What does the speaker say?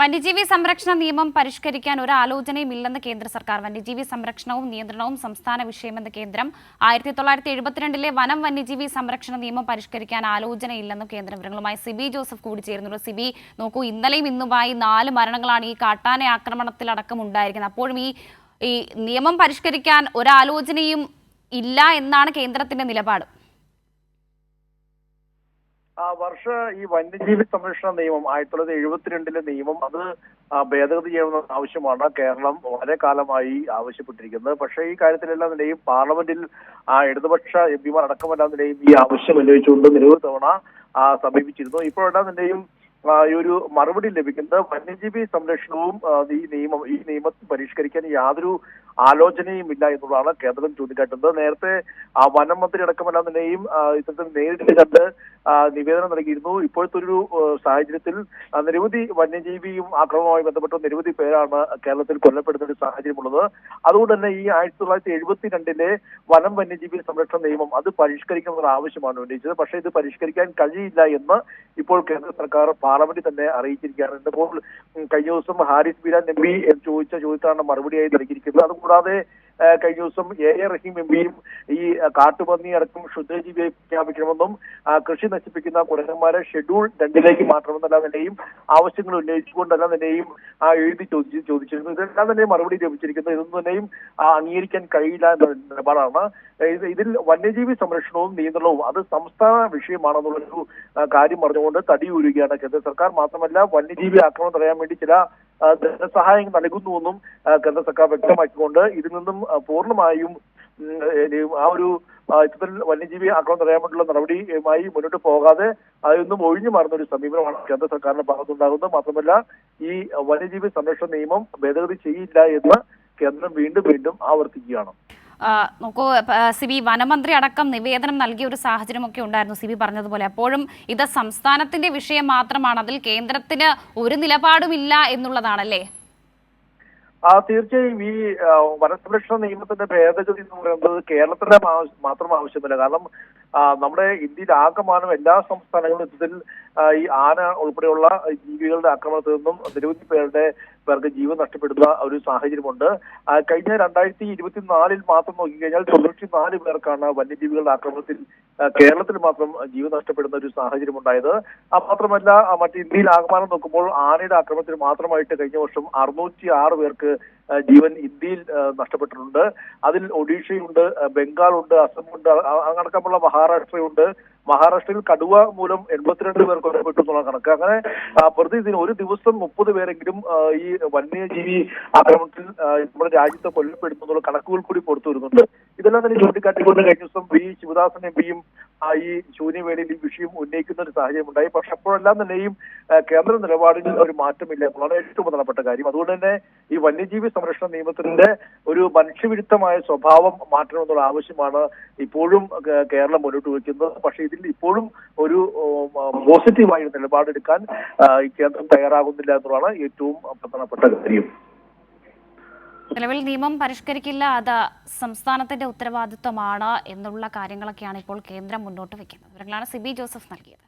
വന്യജീവി സംരക്ഷണ നിയമം പരിഷ്കരിക്കാൻ ഒരു ആലോചനയും ഇല്ലെന്ന് കേന്ദ്ര സർക്കാർ. വന്യജീവി സംരക്ഷണവും നിയന്ത്രണവും സംസ്ഥാന വിഷയമെന്ന് കേന്ദ്രം. 1972 വനം വന്യജീവി സംരക്ഷണ നിയമം പരിഷ്കരിക്കാൻ ആലോചനയില്ലെന്നും കേന്ദ്ര വിവരങ്ങളുമായി സിബി ജോസഫ് കൂടി ചേരുന്നുണ്ട്. സിബി, നോക്കൂ, ഇന്നലെയും ഇന്നുമായി 4 മരണങ്ങളാണ് ഈ കാട്ടാന ആക്രമണത്തിലടക്കം ഉണ്ടായിരിക്കുന്നത്. അപ്പോഴും ഈ നിയമം പരിഷ്കരിക്കാൻ ഒരാലോചനയും ഇല്ല എന്നാണ് കേന്ദ്രത്തിന്റെ നിലപാട്. ഈ വന്യജീവി സംരക്ഷണ നിയമം 1972 നിയമം അത് ഭേദഗതി ചെയ്യണമെന്ന ആവശ്യമാണ് കേരളം വളരെ കാലമായി ആവശ്യപ്പെട്ടിരിക്കുന്നത്. പക്ഷേ ഈ കാര്യത്തിലെല്ലാം നിലയും പാർലമെന്റിൽ ഇടതുപക്ഷ എംപിമാർ അടക്കമെല്ലാം നിലയും ഈ ആവശ്യം ഉന്നയിച്ചുകൊണ്ട് നിരവധി തവണ സമീപിച്ചിരുന്നു. ഇപ്പോഴെല്ലാം നിലയും ഈ ഒരു മറുപടി ലഭിക്കുന്നത് വന്യജീവി സംരക്ഷണവും ഈ നിയമം പരിഷ്കരിക്കാൻ യാതൊരു ആലോചനയും ഇല്ല എന്നുള്ളതാണ് കേന്ദ്രം ചൂണ്ടിക്കാട്ടുന്നത്. നേരത്തെ വനം മന്ത്രി അടക്കമെല്ലാം തന്നെയും ഇത്തരത്തിൽ നേരിട്ട് കണ്ട് നിവേദനം നൽകിയിരുന്നു. ഇപ്പോഴത്തെ ഒരു സാഹചര്യത്തിൽ നിരവധി വന്യജീവിയും ആക്രമണവുമായി ബന്ധപ്പെട്ട നിരവധി പേരാണ് കേരളത്തിൽ കൊല്ലപ്പെടുന്ന ഒരു സാഹചര്യമുള്ളത്. അതുകൊണ്ട് തന്നെ ഈ 1972 വനം വന്യജീവി സംരക്ഷണ നിയമം അത് പരിഷ്കരിക്കണമെന്ന ആവശ്യമാണ് ഉന്നയിച്ചത്. പക്ഷേ ഇത് പരിഷ്കരിക്കാൻ കഴിയില്ല എന്ന് ഇപ്പോൾ കേന്ദ്ര സർക്കാർ പാർലമെന്റിൽ തന്നെ അറിയിച്ചിരിക്കുകയാണ്. ഇപ്പോൾ കഴിഞ്ഞ ദിവസം ഹാരിസ് ബീരാൻ എം പി ചോദിച്ച ചോദ്യത്തിലാണ് മറുപടിയായി നൽകിയിരിക്കുന്നത്. അതുകൂടാതെ കഴിഞ്ഞ ദിവസം റഹീം എം പിയും ഈ കാട്ടുപന്നി അടക്കം ക്ഷുദ്രജീവിയെ പ്രഖ്യാപിക്കണമെന്നും കൃഷി നശിപ്പിക്കുന്ന കുരങ്ങന്മാരെ ഷെഡ്യൂൾ 2 മാറ്റണമെന്നെല്ലാം തന്നെയും ആവശ്യങ്ങൾ ഉന്നയിച്ചുകൊണ്ടെല്ലാം തന്നെയും എഴുതി ചോദിച്ചിരുന്നു. ഇതെല്ലാം തന്നെ മറുപടി ലഭിച്ചിരിക്കുന്നത്. ഇതൊന്നും തന്നെയും അംഗീകരിക്കാൻ കഴിയില്ല എന്ന നിലപാടാണ്. ഇതിൽ വന്യജീവി സംരക്ഷണവും നിയന്ത്രണവും അത് സംസ്ഥാന വിഷയമാണെന്നുള്ളൊരു കാര്യം പറഞ്ഞുകൊണ്ട് തടിയൂരുകയാണ് കേന്ദ്ര സർക്കാർ. മാത്രമല്ല വന്യജീവി ആക്രമണം തടയാൻ വേണ്ടി ചില ധനസഹായം നൽകുന്നുവെന്നും കേന്ദ്ര സർക്കാർ വ്യക്തമാക്കിക്കൊണ്ട് ഇതിൽ നിന്നും പൂർണ്ണമായും ഇത്തരത്തിൽ വന്യജീവി ആക്രമണം തടയാൻ വേണ്ടിയുള്ള നടപടിയുമായി മുന്നോട്ട് പോകാതെ അതിൽ ഒഴിഞ്ഞു മാറുന്ന ഒരു സമീപനമാണ് കേന്ദ്ര സർക്കാരിന്റെ ഭാഗത്തുണ്ടാകുന്നത്. മാത്രമല്ല ഈ വന്യജീവി സംരക്ഷണ നിയമം ഭേദഗതി ചെയ്യില്ല എന്ന് കേന്ദ്രം വീണ്ടും ആവർത്തിക്കുകയാണ്. നോക്കൂ സിബി, വനമന്ത്രി അടക്കം നിവേദനം നൽകിയ ഒരു സാഹചര്യമൊക്കെ ഉണ്ടായിരുന്നു സിബി പറഞ്ഞതുപോലെ. അപ്പോഴും ഇത് സംസ്ഥാനത്തിന്റെ വിഷയം മാത്രമാണ്, അതിൽ കേന്ദ്രത്തിന് ഒരു നിലപാടുമില്ല എന്നുള്ളതാണല്ലേ? തീർച്ചയായും ഈ വനസംരക്ഷണ നിയമത്തിന്റെ ഭേദഗതി എന്ന് പറയുന്നത് കേരളത്തിന്റെ മാത്രം ആവശ്യമല്ല. കാരണം നമ്മുടെ ഇന്ത്യയിൽ ആകമാനം എല്ലാ സംസ്ഥാനങ്ങളും ഇതിൽ ഈ ആന ഉൾപ്പെടെയുള്ള ജീവികളുടെ ആക്രമണത്തിൽ നിന്നും നിരവധി പേർക്ക് ജീവൻ നഷ്ടപ്പെടുന്ന ഒരു സാഹചര്യമുണ്ട്. കഴിഞ്ഞ 2024 മാത്രം നോക്കിക്കഴിഞ്ഞാൽ 94 പേർക്കാണ് വന്യജീവികളുടെ ആക്രമണത്തിൽ കേരളത്തിൽ മാത്രം ജീവൻ നഷ്ടപ്പെടുന്ന ഒരു സാഹചര്യം ഉണ്ടായത്. മാത്രമല്ല മറ്റ് ഇന്ത്യയിൽ ആകമാനം നോക്കുമ്പോൾ ആനയുടെ ആക്രമണത്തിൽ മാത്രമായിട്ട് കഴിഞ്ഞ വർഷം 606 പേർക്ക് ജീവൻ ഇന്ത്യയിൽ നഷ്ടപ്പെട്ടിട്ടുണ്ട്. അതിൽ ഒഡീഷയുണ്ട്, ബംഗാളുണ്ട്, അസമുണ്ട്, അടക്കമുള്ള മഹാരാഷ്ട്രയുണ്ട്. മഹാരാഷ്ട്രയിൽ കടുവ മൂലം 82 പേർ കൊല്ലപ്പെട്ടു എന്നുള്ള കണക്ക്. അങ്ങനെ പ്രതിദിനം ഒരു ദിവസം 30 പേരെങ്കിലും ഈ വന്യജീവി ആക്രമണത്തിൽ നമ്മുടെ രാജ്യത്ത് കൊല്ലപ്പെടുന്നു എന്നുള്ള കണക്കുകൾ കൂടി പുറത്തു വരുന്നുണ്ട്. ഇതെല്ലാം തന്നെ ചൂണ്ടിക്കാട്ടിക്കൊണ്ട് കഴിഞ്ഞ ദിവസം ശിവദാസൻ എം പിയും ഈ ശൂന്യവേളയിൽ ഈ വിഷയം ഉന്നയിക്കുന്ന ഒരു സാഹചര്യം ഉണ്ടായി. പക്ഷെ അപ്പോഴെല്ലാം തന്നെയും കേന്ദ്ര നിലപാടിൽ ഒരു മാറ്റമില്ല എന്നുള്ളതാണ് ഏറ്റവും പ്രധാനപ്പെട്ട കാര്യം. അതുകൊണ്ട് തന്നെ ഈ വന്യജീവി സംരക്ഷണ നിയമത്തിന്റെ ഒരു മനുഷ്യവിരുദ്ധമായ സ്വഭാവം മാറ്റണമെന്നുള്ള ആവശ്യമാണ് ഇപ്പോഴും കേരളം മുന്നോട്ട് വയ്ക്കുന്നത്. പക്ഷേ ഇതിൽ ഇപ്പോഴും ഒരു പോസിറ്റീവായ നിലപാടെടുക്കാൻ കേന്ദ്രം തയ്യാറാകുന്നില്ല എന്നുള്ളതാണ് ഏറ്റവും പ്രധാനപ്പെട്ട കാര്യം. നിലവിൽ നിയമം പരിഷ്കരിക്കില്ല, അത് സംസ്ഥാനത്തിന്റെ ഉത്തരവാദിത്വമാണ് എന്നുള്ള കാര്യങ്ങളൊക്കെയാണ് ഇപ്പോൾ കേന്ദ്രം മുന്നോട്ട് വയ്ക്കുന്നത്. വിവരങ്ങളാണ് സിബി ജോസഫ് നൽകിയത്.